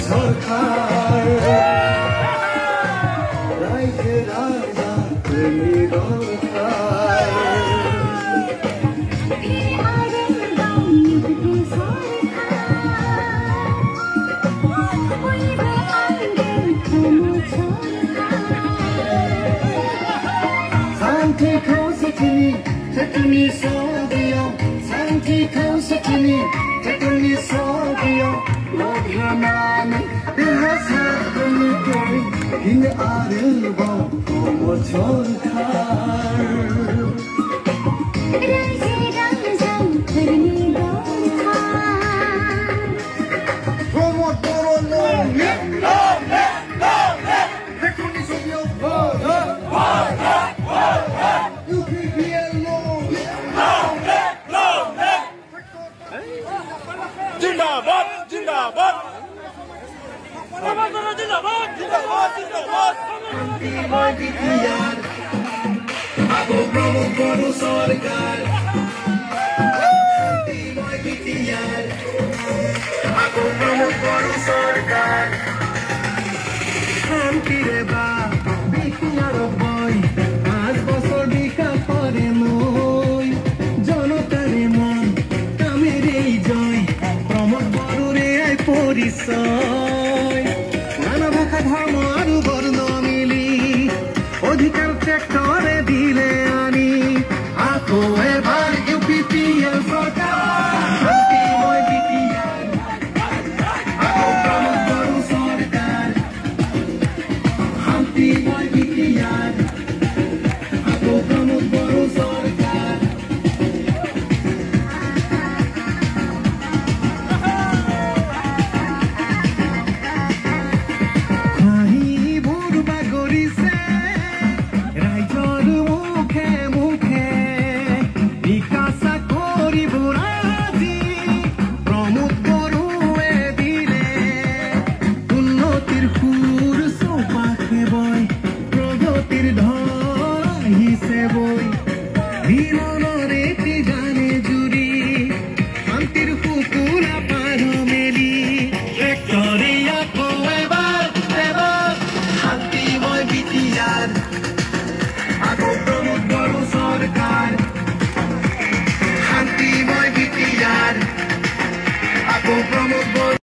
সরকার রাইজে রাজা তুমি দরকার Santi causa tini, tetuni sodio. Santi causa tini, tetuni sodio. Lodhanani, dehasa kuni koi, hine arilbo, como chorkar. Raise raja, karni dharkar. Como toro no, no. Tetuni sodio, जिंदाबाद जिंदाबाद जिंदाबाद जिंदाबाद जिंदाबाद Ako promo kono sarkar Antimoy bitiyar Ako promo kono sarkar Antire ba bitiyar boy Aaj bosor bika pore moi Jonotare mon kamerei joy Promote borure ai porisoy Nana bhaka dharma aru borno mili অধিকার ট্রাক্টরে দিলে আনি আকো এবার UPPL সরকার শান্তিময় BTR আকো প্রমোদ বড় সরকার শান্তিময় BTR আকো প্রমোদ বড় সরকার খাহি বুড়বা গরিছে প্রগতির ধরা হিসেবই